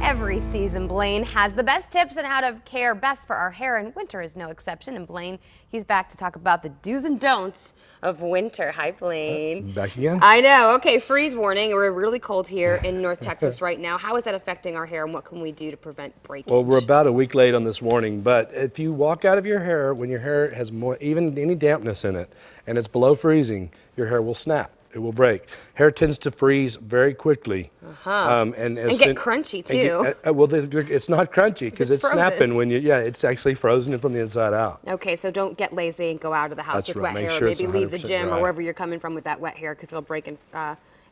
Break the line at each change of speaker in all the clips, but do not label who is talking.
every season, Blaine has the best tips on how to care best for our hair, and winter is no exception. And Blaine, he's back to talk about the do's and don'ts of winter. Hi, Blaine.
Back again?
I know. Okay, freeze warning. We're really cold here in North Texas right now. How is that affecting our hair, and what can we do to prevent breakage?
Well, we're about a week late on this warning, but if you walk out of your hair when your hair has more, even any dampness in it, and it's below freezing, your hair will snap. It will break. Hair tends to freeze very quickly.
And get crunchy too.
It's not crunchy because it's snapping when you, it's actually frozen from the inside out.
Okay, so don't get lazy and go out of the house
That's
with
right.
wet
Make
hair.
sure
Maybe
it's
leave the
100%
gym
dry.
or wherever you're coming from with that wet hair because it'll break and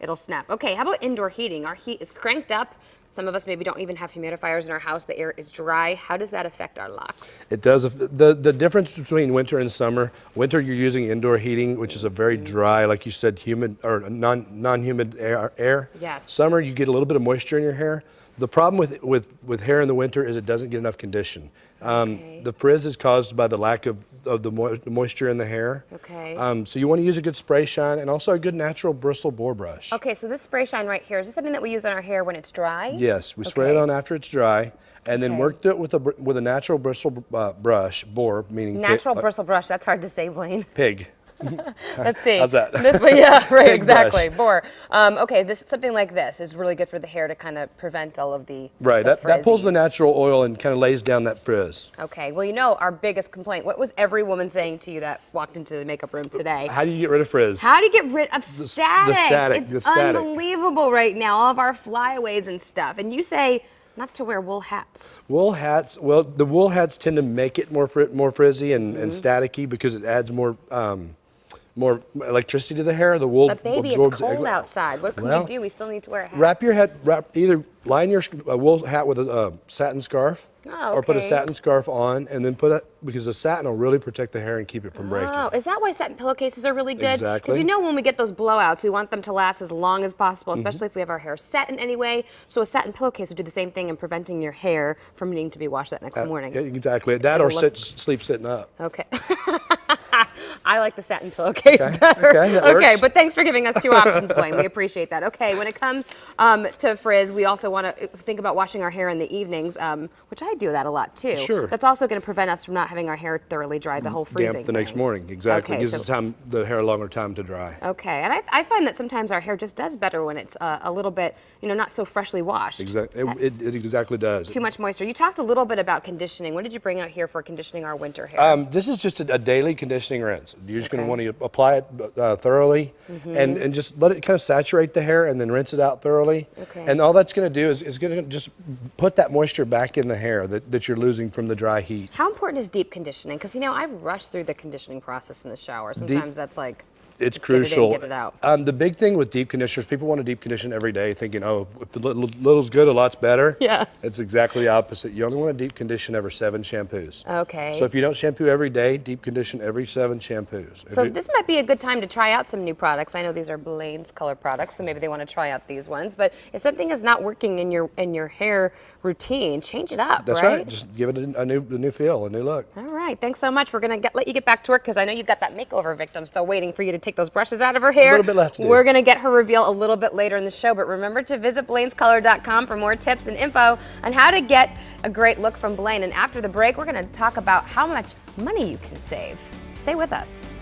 it'll snap. Okay, how about indoor heating? Our heat is cranked up. Some of us maybe don't even have humidifiers in our house. The air is dry. How does that affect our locks?
It does. The difference between winter and summer, winter you're using indoor heating, which is a very dry, like you said, humid or non-humid air.
Yes.
Summer you get a little bit of moisture in your hair. The problem with hair in the winter is it doesn't get enough condition. The frizz is caused by the lack of the moisture in the hair.
Okay.
So you want to use a good spray shine and also a good natural bristle boar brush.
Okay, so this spray shine right here, is this something that we use on our hair when it's dry?
Yes, we spray it on after it's dry, and then work it with a natural bristle brush, boar, meaning
natural bristle brush. That's hard to say, Blaine.
pig.
Let's see.
How's that?
This one, yeah, right,
Pig
exactly.
brush.
Boar. Okay, something like this is really good for the hair to kind of prevent all of the
That pulls the
frizzies.
natural oil and kind of lays down that frizz.
Okay, well, you know our biggest complaint. What was every woman saying to you that walked into the makeup room today?
How do you get rid of frizz?
How do you get rid of static?
static,
It's
the static.
unbelievable right now, all of our flyaways and stuff. And you say not to wear wool hats.
Wool hats, well, the wool hats tend to make it more frizzy and staticky because it adds more electricity to the hair. The wool
But baby,
absorbs
it's cold outside. What can we do? We still need to wear a hat.
Either line your wool hat with a satin scarf, or put a satin scarf on, and then because the satin will really protect the hair and keep it from breaking.
Oh, is that why satin pillowcases are really good?
Exactly.
Because you know when we get those blowouts, we want them to last as long as possible, especially if we have our hair set in any way. So a satin pillowcase would do the same thing in preventing your hair from needing to be washed that next morning.
Exactly. That or sleep sitting up.
Okay. I like the satin pillowcase better.
Okay, that works.
But thanks for giving us two options, Blaine. We appreciate that. Okay, when it comes to frizz, we also want to think about washing our hair in the evenings, which I do that a lot too.
Sure.
That's also going to prevent us from not having our hair thoroughly dry, the whole freezing
Damp the next morning, exactly.
Okay,
Gives the hair a longer time to dry.
Okay, and I find that sometimes our hair just does better when it's a little bit, not so freshly washed.
Exactly, it exactly does.
Too much moisture. You talked a little bit about conditioning. What did you bring out here for conditioning our winter hair?
This is just a daily conditioning rinse. You're just going to want to apply it thoroughly and just let it kind of saturate the hair and then rinse it out thoroughly.
Okay.
And all that's going to do is going to just put that moisture back in the hair that you're losing from the dry heat.
How important is deep conditioning? Because, I rush through the conditioning process in the shower. Sometimes that's like,
it's
just
crucial.
Get it out.
The big thing with deep conditioners, people want to deep condition every day thinking, oh, if a little's good, a lot's better.
Yeah.
It's exactly the opposite. You only want to deep condition every 7 shampoos.
Okay.
So if you don't shampoo every day, deep condition every 7 shampoos.
So this might be a good time to try out some new products. I know these are Blaine's color products, so maybe they want to try out these ones. But if something is not working in your hair routine, change it up,
That's right. Just give it a new feel, a new look.
All right. Thanks so much. We're going to let you get back to work because I know you've got that makeover victim still waiting for you to take those brushes out of her hair.
A little bit left to do.
We're going to get her reveal a little bit later in the show, but remember to visit blainescolor.com for more tips and info on how to get a great look from Blaine. And after the break, we're going to talk about how much money you can save. Stay with us.